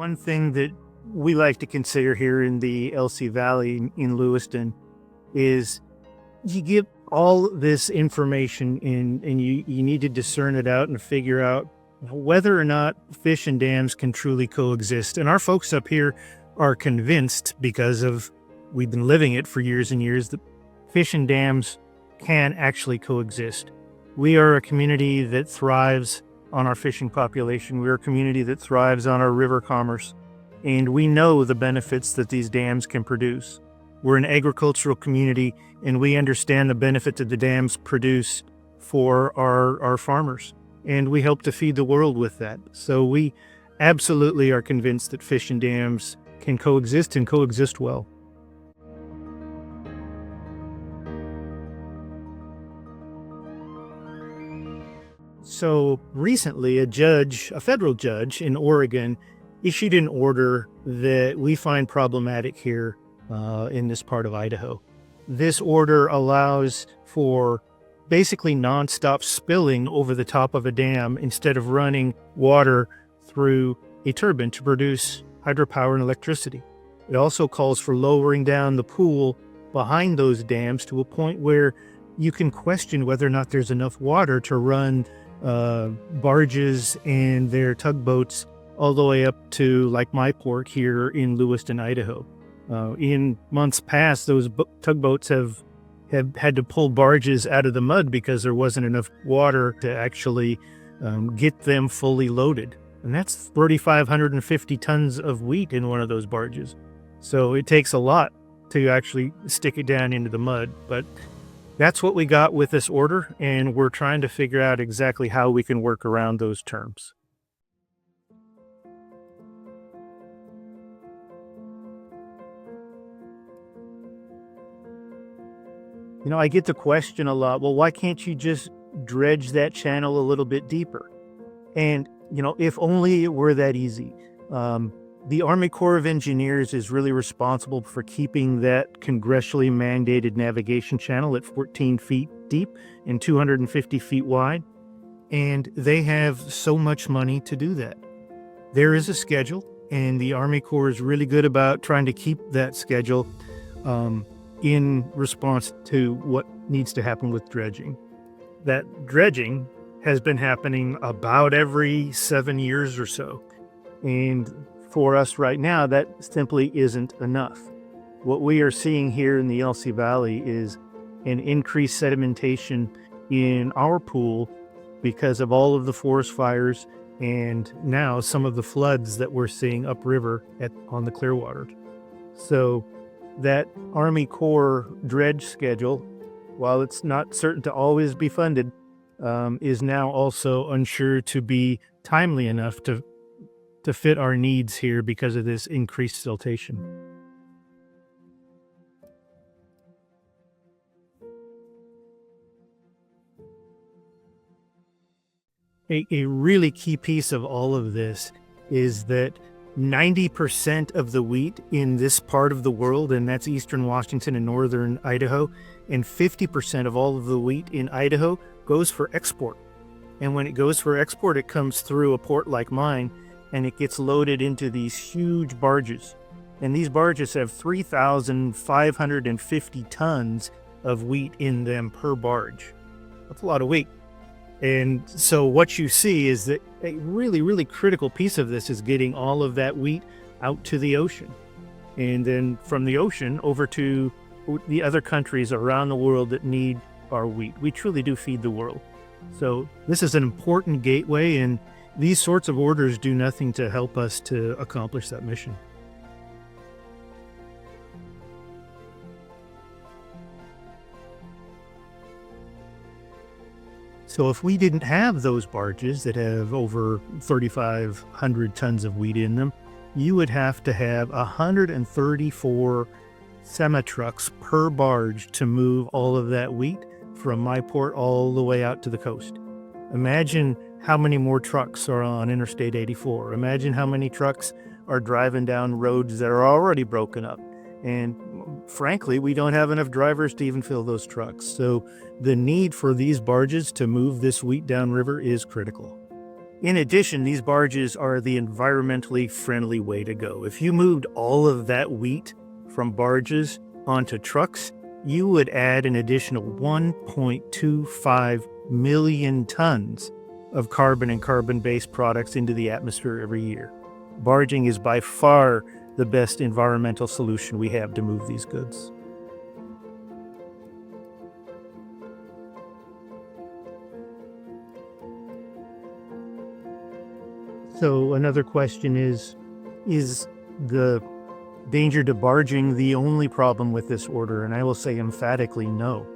One thing that we like to consider here in the LC Valley in Lewiston is you get all this information in, and you need to discern it out and figure out whether or not fish and dams can truly coexist. And our folks up here are convinced, because we've been living it for years and years, that fish and dams can actually coexist. We are a community that thrives on our fishing population. We're a community that thrives on our river commerce. And we know the benefits that these dams can produce. We're an agricultural community, and we understand the benefit that the dams produce for our farmers. And we help to feed the world with that. So we absolutely are convinced that fish and dams can coexist and coexist well. So recently, a federal judge in Oregon issued an order that we find problematic here in this part of Idaho. This order allows for basically nonstop spilling over the top of a dam instead of running water through a turbine to produce hydropower and electricity. It also calls for lowering down the pool behind those dams to a point where you can question whether or not there's enough water to run barges and their tugboats all the way up to like my port here in Lewiston, Idaho. In months past, those tugboats have had to pull barges out of the mud because there wasn't enough water to actually get them fully loaded. And that's 3,550 tons of wheat in one of those barges. So it takes a lot to actually stick it down into the mud. But that's what we got with this order, and we're trying to figure out exactly how we can work around those terms. You know, I get the question a lot, well, why can't you just dredge that channel a little bit deeper? And, you know, if only it were that easy. The Army Corps of Engineers is really responsible for keeping that congressionally mandated navigation channel at 14 feet deep and 250 feet wide. And they have so much money to do that. There is a schedule, and the Army Corps is really good about trying to keep that schedule in response to what needs to happen with dredging. That dredging has been happening about every 7 years or so. And for us right now, that simply isn't enough. What we are seeing here in the LC Valley is an increased sedimentation in our pool because of all of the forest fires and now some of the floods that we're seeing upriver on the Clearwater. So that Army Corps dredge schedule, while it's not certain to always be funded, is now also unsure to be timely enough to fit our needs here because of this increased siltation. A really key piece of all of this is that 90% of the wheat in this part of the world, and that's eastern Washington and northern Idaho, and 50% of all of the wheat in Idaho goes for export. And when it goes for export, it comes through a port like mine, and it gets loaded into these huge barges. And these barges have 3,550 tons of wheat in them per barge. That's a lot of wheat. And so what you see is that a really, really critical piece of this is getting all of that wheat out to the ocean. And then from the ocean over to the other countries around the world that need our wheat. We truly do feed the world. So this is an important gateway, and these sorts of orders do nothing to help us to accomplish that mission. So if we didn't have those barges that have over 3,500 tons of wheat in them, you would have to have 134 semi-trucks per barge to move all of that wheat from my port all the way out to the coast. Imagine how many more trucks are on Interstate 84. Imagine how many trucks are driving down roads that are already broken up. And frankly, we don't have enough drivers to even fill those trucks. So the need for these barges to move this wheat downriver is critical. In addition, these barges are the environmentally friendly way to go. If you moved all of that wheat from barges onto trucks, you would add an additional 1.25 million tons of carbon and carbon-based products into the atmosphere every year. Barging is by far the best environmental solution we have to move these goods. So another question is the danger to barging the only problem with this order? And I will say emphatically no.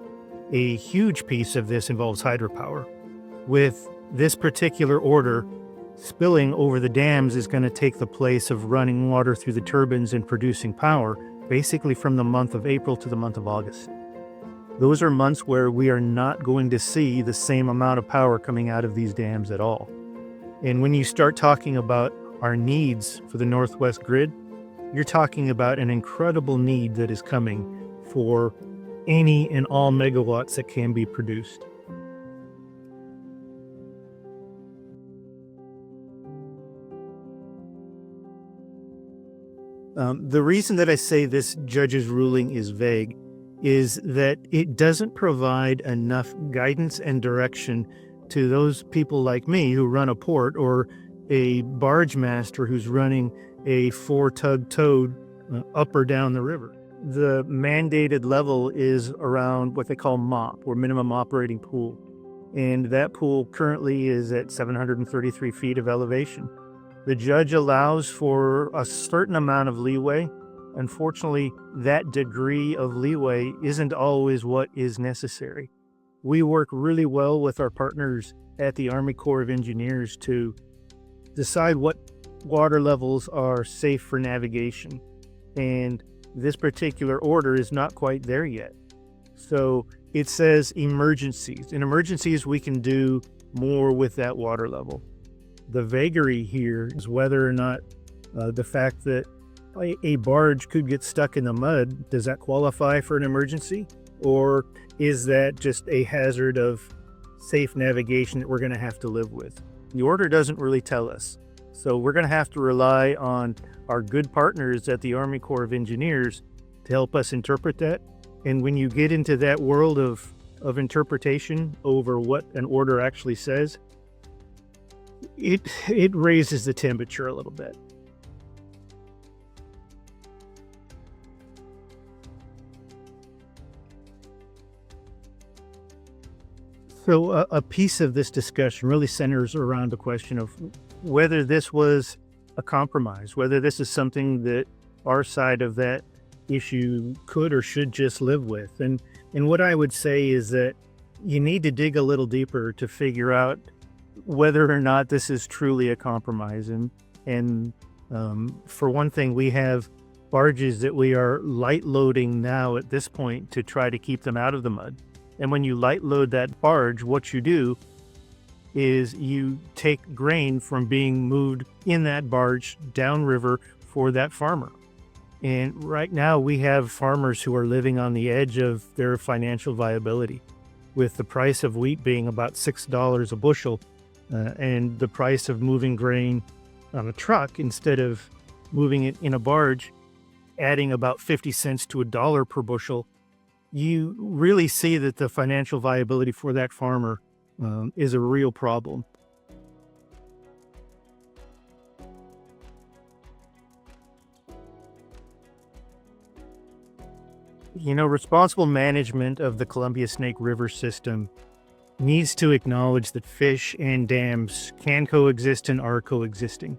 A huge piece of this involves hydropower. With this particular order, spilling over the dams is going to take the place of running water through the turbines and producing power, basically from the month of April to the month of August. Those are months where we are not going to see the same amount of power coming out of these dams at all. And when you start talking about our needs for the Northwest grid, you're talking about an incredible need that is coming for any and all megawatts that can be produced. The reason that I say this judge's ruling is vague is that it doesn't provide enough guidance and direction to those people like me who run a port, or a barge master who's running a 4-tug towed up or down the river. The mandated level is around what they call MOP, or minimum operating pool. And that pool currently is at 733 feet of elevation. The judge allows for a certain amount of leeway. Unfortunately, that degree of leeway isn't always what is necessary. We work really well with our partners at the Army Corps of Engineers to decide what water levels are safe for navigation. And this particular order is not quite there yet. So it says emergencies. In emergencies, we can do more with that water level. The vagary here is whether or not the fact that a barge could get stuck in the mud, does that qualify for an emergency? Or is that just a hazard of safe navigation that we're going to have to live with? The order doesn't really tell us. So we're going to have to rely on our good partners at the Army Corps of Engineers to help us interpret that. And when you get into that world of interpretation over what an order actually says, it raises the temperature a little bit. So a piece of this discussion really centers around the question of whether this was a compromise, whether this is something that our side of that issue could or should just live with. And what I would say is that you need to dig a little deeper to figure out whether or not this is truly a compromise. And for one thing, we have barges that we are light loading now at this point to try to keep them out of the mud. And when you light load that barge, what you do is you take grain from being moved in that barge downriver for that farmer. And right now we have farmers who are living on the edge of their financial viability, with the price of wheat being about $6 a bushel, and the price of moving grain on a truck instead of moving it in a barge adding about 50 cents to $1 per bushel. You really see that the financial viability for that farmer is a real problem. You know, responsible management of the Columbia Snake River system needs to acknowledge that fish and dams can coexist and are coexisting.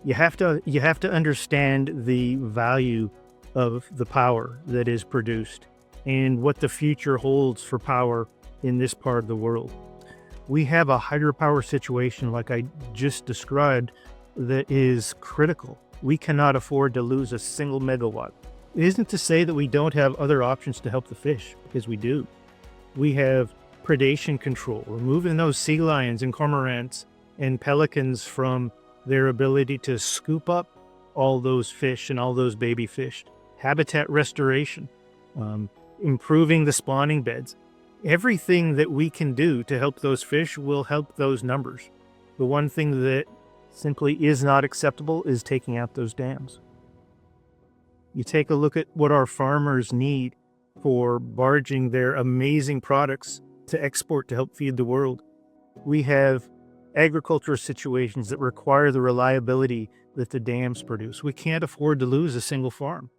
You have to understand the value of the power that is produced and what the future holds for power in this part of the world. We have a hydropower situation, like I just described, that is critical. We cannot afford to lose a single megawatt. It isn't to say that we don't have other options to help the fish, because we do. We have predation control, removing those sea lions and cormorants and pelicans from their ability to scoop up all those fish and all those baby fish. Habitat restoration, improving the spawning beds. Everything that we can do to help those fish will help those numbers. The one thing that simply is not acceptable is taking out those dams. You take a look at what our farmers need for barging their amazing products to export to help feed the world. We have agricultural situations that require the reliability that the dams produce. We can't afford to lose a single farm.